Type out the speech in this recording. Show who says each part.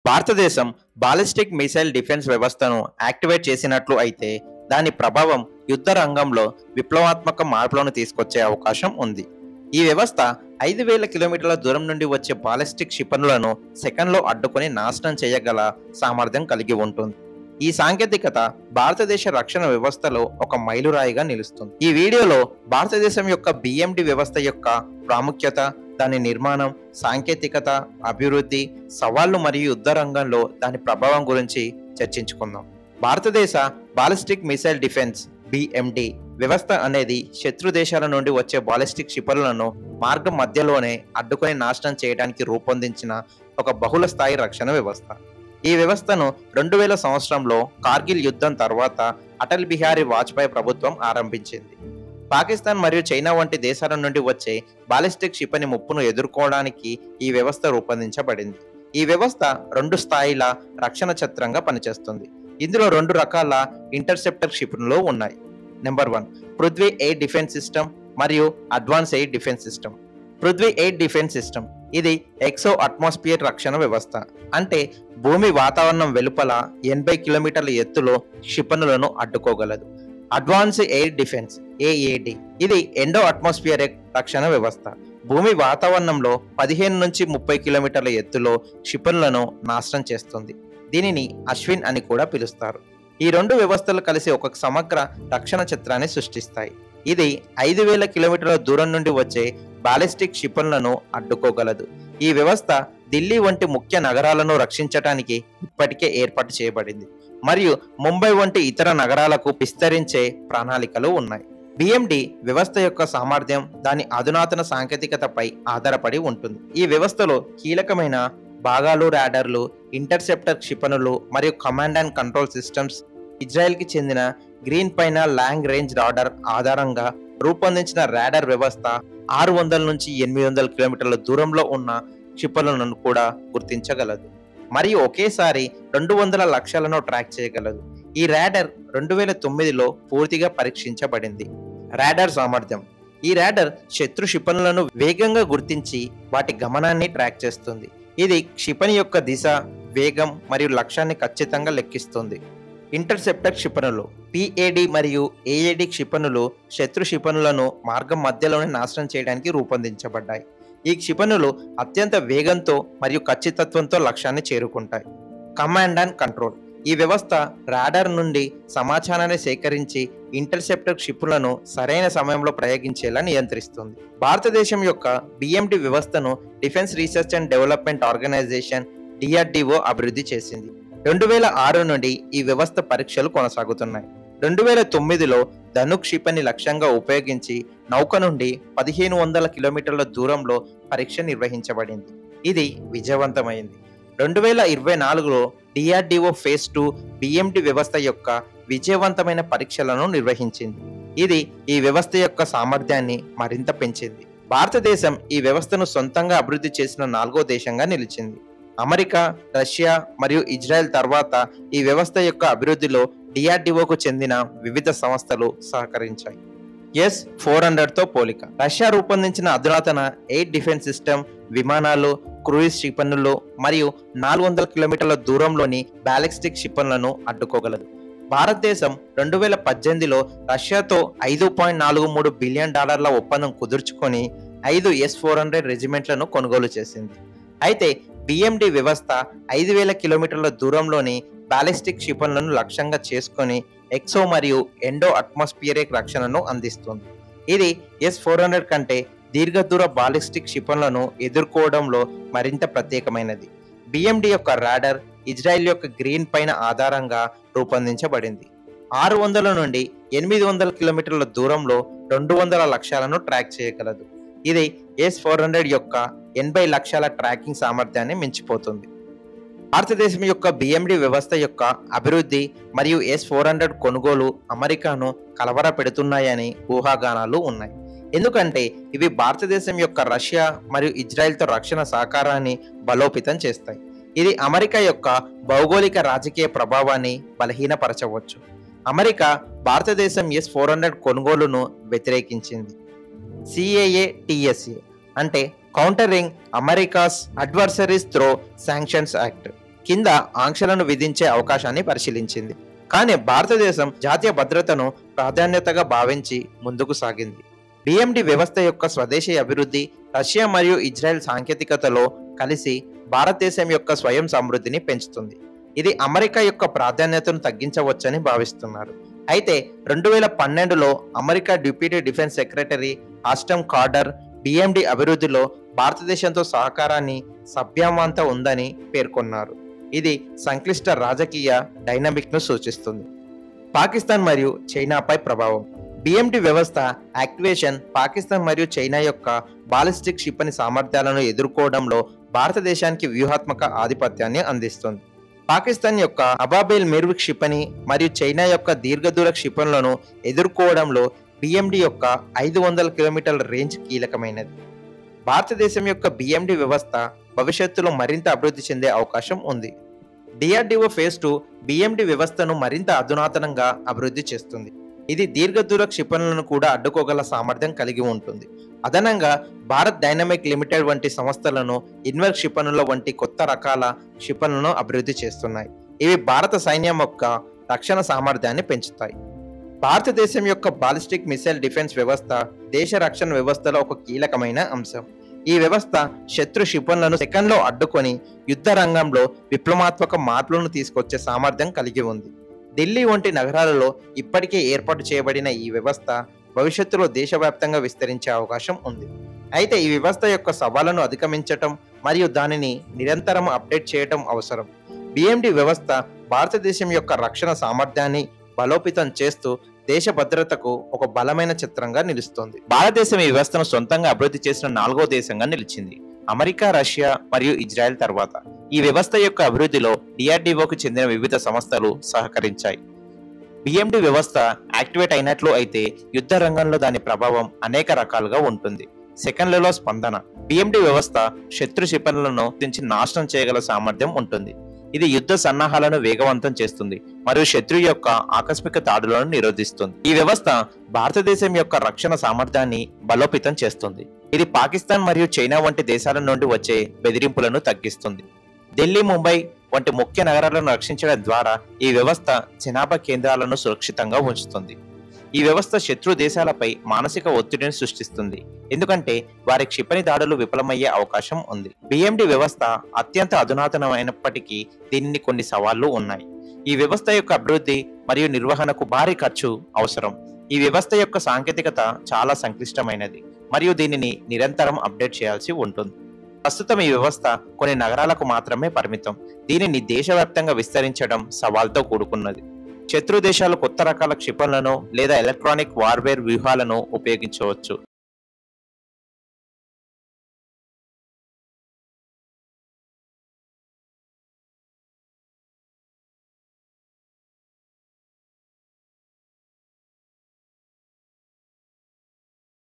Speaker 1: భారతదేశం ballistic missile defence వ్యవస్థను activate చేసినట్లు అయితే దాని ప్రభావం యుద్ధ రంగంలో విప్లవాత్మక మార్పులను తీసుకొచ్చే అవకాశం ఉంది. ఈ వ్యవస్థ 5,000 కిలోమీటర్ల దూరం నుండి వచ్చే బాలిస్టిక్ క్షిపణులను సెకండ్లో అడ్డుకొని నాశనం చేయగల సామర్థ్యం కలిగి ఉంటుంది. ఈ సాంకేతికత భారతదేశ రక్షణ వ్యవస్థలో ఒక మైలురాయిగా నిలుస్తుంది. ఈ వీడియోలో భారతదేశం యొక్క బిఎండి వ్యవస్థ యొక్క ప్రాముఖ్యత, దాని నిర్మాణం, సాంకేతికత, అభివృద్ధి, సవాళ్లు మరియు యుద్ధ రంగంలో దాని ప్రభావం గురించి చర్చించుకుందాం. భారతదేశ బాలిస్టిక్ మిసైల్ డిఫెన్స్ బిఎండి వ్యవస్థ అనేది శత్రు దేశాల నుండి వచ్చే బాలిస్టిక్ క్షిపణులను మార్గం మధ్యలోనే అడ్డుకొని నాశనం చేయడానికి రూపొందించిన ఒక బహుళ స్థాయి రక్షణ వ్యవస్థ. ఈ వ్యవస్థను 2000 సంవత్సరంలో కార్గిల్ యుద్ధం తర్వాత అటల్ బిహారీ వాజ్పేయి ప్రభుత్వం ఆరంభించింది. పాకిస్తాన్ మరియు చైనా వంటి దేశాల నుండి వచ్చే బాలిస్టిక్ క్షిపణి ముప్పును ఎదుర్కోవడానికి ఈ వ్యవస్థ రూపొందించబడింది. ఈ వ్యవస్థ 2 స్థాయిల రక్షణ ఛత్రంగా పనిచేస్తుంది. ఇందులో 2 రకాల ఇంటర్సెప్టర్ క్షిపణులు ఉన్నాయి. Number 1 Prithvi air defence system మరియు advance air defence system. Prithvi air defence system ఇది ఎక్సో అట్మాస్ఫియర్ రక్షణ వ్యవస్థ, అంటే భూమి వాతావరణం వెలుపల 80 కిలోమీటర్ల ఎత్తులో క్షిపణులను అడ్డుకోగలదు. అడ్వాన్స్ ఎయిర్ డిఫెన్స్ ఏఏడి ఇది ఎండో అట్మాస్ఫియరిక్ రక్షణ వ్యవస్థ, భూమి వాతావరణంలో 15 నుంచి 30 కిలోమీటర్ల ఎత్తులో క్షిపణులను నాశనం చేస్తుంది. దీనిని అశ్విన్ అని కూడా పిలుస్తారు. ఈ 2 వ్యవస్థలు కలిసి ఒక సమగ్ర రక్షణ చిత్రాన్ని సృష్టిస్తాయి. ఇది 5,000 కిలోమీటర్ల దూరం నుండి వచ్చే బాలిస్టిక్ క్షిపణులను అడ్డుకోగలదు. ఈ వ్యవస్థ ఢిల్లీ వంటి ముఖ్య నగరాలను రక్షించడానికి ఇప్పటికే ఏర్పాటు చేయబడింది మరియు ముంబై వంటి ఇతర నగరాలకు విస్తరించే ప్రణాళికలు ఉన్నాయి. బిఎండి వ్యవస్థ యొక్క సామర్థ్యం దాని అధునాతన సాంకేతికతపై ఆధారపడి ఉంటుంది. ఈ వ్యవస్థలో కీలకమైన భాగాలు రాడార్లు, ఇంటర్సెప్టర్ క్షిపణులు మరియు కమాండ్ అండ్ కంట్రోల్ సిస్టమ్స్. ఇజ్రాయెల్కి చెందిన గ్రీన్ పైన లాంగ్ రేంజ్ రాడార్ ఆధారంగా రూపొందించిన రాడార్ వ్యవస్థ 600 నుంచి 800 కిలోమీటర్ల దూరంలో ఉన్న క్షిపణులను కూడా గుర్తించగలదు మరియు ఒకేసారి 200 లక్ష్యాలను ట్రాక్ చేయగలదు. ఈ రాడార్ 2009లో పూర్తిగా పరీక్షించబడింది. రాడార్ సామర్థ్యం. ఈ రాడార్ శత్రు క్షిపణులను వేగంగా గుర్తించి వాటి గమనాన్ని ట్రాక్ చేస్తుంది. ఇది క్షిపణి యొక్క దిశ, వేగం మరియు లక్ష్యాన్ని ఖచ్చితంగా లెక్కిస్తుంది. ఇంటర్సెప్టర్ క్షిపణులు పిఏడి మరియు ఏఏడి క్షిపణులు శత్రు క్షిపణులను మార్గం మధ్యలోనే నాశనం చేయడానికి రూపొందించబడ్డాయి. ఈ క్షిపణులు అత్యంత వేగంతో మరియు ఖచ్చితత్వంతో లక్ష్యాన్ని చేరుకుంటాయి. Command and control. ఈ వ్యవస్థ రాడార్ నుండి సమాచారాన్ని సేకరించి ఇంటర్సెప్టర్ క్షిపణులను సరైన సమయంలో ప్రయోగించేలా నియంత్రిస్తుంది. భారతదేశం యొక్క బిఎండి వ్యవస్థను defence research and development organisation DRDO అభివృద్ధి చేసింది. 2006 నుండి ఈ వ్యవస్థ పరీక్షలు కొనసాగుతున్నాయి. 2009లో ధనుక్ క్షిపణి లక్ష్యంగా ఉపయోగించి నౌక నుండి 1500 కిలోమీటర్ల దూరంలో పరీక్ష నిర్వహించబడింది. ఇది విజయవంతమైంది. 2024లో డిఆర్డిఓ ఫేజ్ 2 బిఎండి వ్యవస్థ యొక్క విజయవంతమైన పరీక్షలను నిర్వహించింది. ఇది ఈ వ్యవస్థ యొక్క సామర్థ్యాన్ని మరింత పెంచింది. భారతదేశం ఈ వ్యవస్థను సొంతంగా అభివృద్ధి చేసిన 4వ దేశంగా నిలిచింది. అమెరికా, రష్యా మరియు ఇజ్రాయెల్ తర్వాత ఈ వ్యవస్థ యొక్క అభివృద్ధిలో డిఆర్డిఓకు చెందిన వివిధ సంస్థలు సహకరించాయి. S-400తో పోలిక. రష్యా రూపొందించిన అధునాతన ఎయిర్ డిఫెన్స్ సిస్టమ్ విమానాలు, క్రూయిజ్ క్షిపణులు మరియు 400 కిలోమీటర్ల దూరంలోని బాలిస్టిక్ క్షిపణులను అడ్డుకోగలదు. భారతదేశం 2018లో రష్యాతో $5.43 బిలియన్ ఒప్పందం కుదుర్చుకొని 5 S-400 రెజిమెంట్లను కొనుగోలు చేసింది. అయితే బిఎండి వ్యవస్థ 5,000 కిలోమీటర్ల దూరంలోని బాలిస్టిక్ క్షిపణులను లక్ష్యంగా చేసుకొని ఎక్సో మరియు ఎండో అట్మాస్ఫియరిక్ రక్షణను అందిస్తుంది. ఇది S-400 కంటే దీర్ఘదూర బాలిస్టిక్ క్షిపణులను ఎదుర్కోవడంలో మరింత ప్రత్యేకమైనది. బిఎండి యొక్క రాడార్ ఇజ్రాయెల్ యొక్క గ్రీన్ పైన ఆధారంగా రూపొందించబడింది. 600 నుండి 800 కిలోమీటర్ల దూరంలో 200 లక్ష్యాలను ట్రాక్ చేయగలదు. ఇది S-400 యొక్క 80 లక్షల ట్రాకింగ్ సామర్థ్యాన్ని మించిపోతుంది. భారతదేశం యొక్క బిఎండి వ్యవస్థ యొక్క అభివృద్ధి మరియు S-400 కొనుగోలు అమెరికాను కలవరపెడుతున్నాయని ఊహాగానాలు ఉన్నాయి. ఎందుకంటే ఇవి భారతదేశం యొక్క రష్యా మరియు ఇజ్రాయెల్తో రక్షణ సహకారాన్ని బలోపేతం చేస్తాయి. ఇది అమెరికా యొక్క భౌగోళిక రాజకీయ ప్రభావాన్ని బలహీనపరచవచ్చు. అమెరికా భారతదేశం S-400 కొనుగోలును వ్యతిరేకించింది. CAA-TSA అంటే countering America's adversaries through sanctions act. కింద ఆంక్షలను విధించే అవకాశాన్ని పరిశీలించింది. కానీ భారతదేశం జాతీయ భద్రతను ప్రాధాన్యతగా భావించి ముందుకు సాగింది. డిఎండి వ్యవస్థ యొక్క స్వదేశీ అభివృద్ధి రష్యా మరియు ఇజ్రాయెల్ సాంకేతికతలో కలిసి భారతదేశం యొక్క స్వయం సమృద్ధిని పెంచుతుంది. ఇది అమెరికా యొక్క ప్రాధాన్యతను తగ్గించవచ్చని భావిస్తున్నారు. అయితే 2012లో America deputy defence secretary Ashton Carter DMD అభివృద్ధిలో భారతదేశంతో సహకారాన్ని సభ్యమంతా ఉందని పేర్కొన్నారు. ఇది సంక్లిష్ట రాజకీయ డైనమిక్ను సూచిస్తుంది. పాకిస్తాన్ మరియు చైనాపై ప్రభావం. బిఎండి వ్యవస్థ యాక్టివేషన్ పాకిస్తాన్ మరియు చైనా యొక్క బాలిస్టిక్ క్షిపణి సామర్థ్యాలను ఎదుర్కోవడంలో భారతదేశానికి వ్యూహాత్మక ఆధిపత్యాన్ని అందిస్తుంది. పాకిస్తాన్ యొక్క అబాబేల్ మిర్వ్ క్షిపణి మరియు చైనా యొక్క దీర్ఘదూర క్షిపణులను ఎదుర్కోవడంలో బిఎండి యొక్క 500 కిలోమీటర్ల రేంజ్ కీలకమైనది. భారతదేశం యొక్క బిఎండి వ్యవస్థ భవిష్యత్తులో మరింత అభివృద్ధి చెందే అవకాశం ఉంది. డిఆర్డిఓ ఫేజ్ 2 బిఎండి వ్యవస్థను మరింత అధునాతనంగా అభివృద్ధి చేస్తుంది. ఇది దీర్ఘదూర క్షిపణులను కూడా అడ్డుకోగల సామర్థ్యం కలిగి ఉంటుంది. అదనంగా భారత్ డైనమిక్ లిమిటెడ్ వంటి సంస్థలను ఇన్వెర్ క్షిపణుల వంటి కొత్త రకాల క్షిపణులను అభివృద్ధి చేస్తున్నాయి. ఇవి భారత సైన్యం యొక్క రక్షణ సామర్థ్యాన్ని పెంచుతాయి. భారతదేశం యొక్క బాలిస్టిక్ మిసైల్ డిఫెన్స్ వ్యవస్థ దేశ రక్షణ వ్యవస్థలో ఒక కీలకమైన అంశం. ఈ వ్యవస్థ శత్రు క్షిపణులను సెకండ్లో అడ్డుకొని యుద్ధ రంగంలో విప్లవాత్మక మార్పులను తీసుకొచ్చే సామర్థ్యం కలిగి ఉంది. ఢిల్లీ వంటి నగరాలలో ఇప్పటికే ఏర్పాటు చేయబడిన ఈ వ్యవస్థ భవిష్యత్తులో దేశవ్యాప్తంగా విస్తరించే అవకాశం ఉంది. అయితే ఈ వ్యవస్థ యొక్క సవాళ్లను అధిగమించటం మరియు దానిని నిరంతరం అప్డేట్ చేయటం అవసరం. బిఎండి వ్యవస్థ భారతదేశం యొక్క రక్షణ సామర్థ్యాన్ని బలోపేతం చేస్తూ దేశ భద్రతకు ఒక బలమైన చిత్రంగా నిలుస్తుంది. భారతదేశం ఈ వ్యవస్థను సొంతంగా అభివృద్ధి చేసిన 4వ దేశంగా నిలిచింది, అమెరికా, రష్యా మరియు ఇజ్రాయెల్ తర్వాత. ఈ వ్యవస్థ యొక్క అభివృద్ధిలో డిఆర్డిఓకు చెందిన వివిధ సంస్థలు సహకరించాయి. బిఎండి వ్యవస్థ యాక్టివేట్ అయినట్లు అయితే యుద్ధ రంగంలో దాని ప్రభావం అనేక రకాలుగా ఉంటుంది. సెకండ్లలో స్పందన. బిఎండి వ్యవస్థ శత్రు క్షిపణులను నాశనం చేయగల సామర్థ్యం ఉంటుంది. ఇది యుద్ధ సన్నాహాలను వేగవంతం చేస్తుంది మరియు శత్రువు యొక్క ఆకస్మిక దాడులను నిరోధిస్తుంది. ఈ వ్యవస్థ భారతదేశం యొక్క రక్షణ సామర్థ్యాన్ని బలోపేతం చేస్తుంది. ఇది పాకిస్తాన్ మరియు చైనా వంటి దేశాల నుండి వచ్చే బెదిరింపులను తగ్గిస్తుంది. ఢిల్లీ, ముంబై వంటి ముఖ్య నగరాలను రక్షించడం ద్వారా ఈ వ్యవస్థ జనాభా కేంద్రాలను సురక్షితంగా ఉంచుతుంది. ఈ వ్యవస్థ శత్రు దేశాలపై మానసిక ఒత్తిడిని సృష్టిస్తుంది, ఎందుకంటే వారి క్షిపణి దాడులు విఫలమయ్యే అవకాశం ఉంది. బిఎండి వ్యవస్థ అత్యంత అధునాతనమైనప్పటికీ దీనిని కొన్ని సవాళ్లు ఉన్నాయి. ఈ వ్యవస్థ యొక్క అభివృద్ధి మరియు నిర్వహణకు భారీ ఖర్చు అవసరం. ఈ వ్యవస్థ యొక్క సాంకేతికత చాలా సంక్లిష్టమైనది మరియు దీనిని నిరంతరం అప్డేట్ చేయాల్సి ఉంటుంది. ప్రస్తుతం ఈ వ్యవస్థ కొన్ని నగరాలకు మాత్రమే పరిమితం. దీనిని దేశవ్యాప్తంగా విస్తరించడం సవాల్తో కూడుకున్నది. శత్రు దేశాలు కొత్త రకాల క్షిపణులను లేదా ఎలక్ట్రానిక్ వార్వేర్ వ్యూహాలను ఉపయోగించవచ్చు.